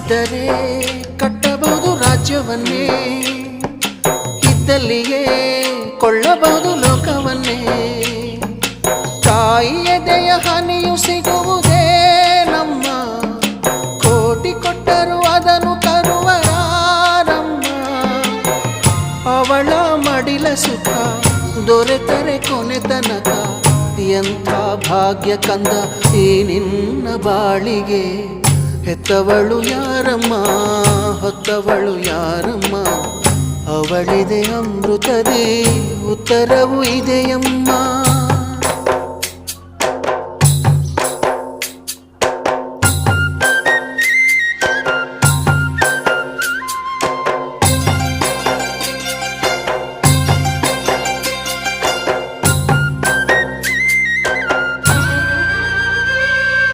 ಇದ್ದರೆ ಕಟ್ಟಬಹುದು ರಾಜ್ಯವನ್ನೇ, ಇದ್ದಲ್ಲಿಯೇ ಕೊಳ್ಳಬಹುದು ಲೋಕವನ್ನೇ. ತಾಯಿಯ ದೆಯ ಹನಿಯು ಸಿಗುವುದೇ ನಮ್ಮ, ಕೋಟಿ ಕೊಟ್ಟರು ಅದನ್ನು ತರುವ ಯಾರಮ್ಮ. ಅವಳ ಮಡಿಲ ಸುಖ ದೊರೆತರೆ ಕೊನೆ ತನಕ, ಎಂಥ ಭಾಗ್ಯ ಕಂದ ಈ ನಿನ್ನ ಬಾಳಿಗೆ. ಹೆತ್ತವಳು ಯಾರಮ್ಮ, ಹೊತ್ತವಳು ಯಾರಮ್ಮ, ಅವಳಿದೆ ಅಮೃತದೇ ಉತ್ತರವು ಇದೆಯಮ್ಮ.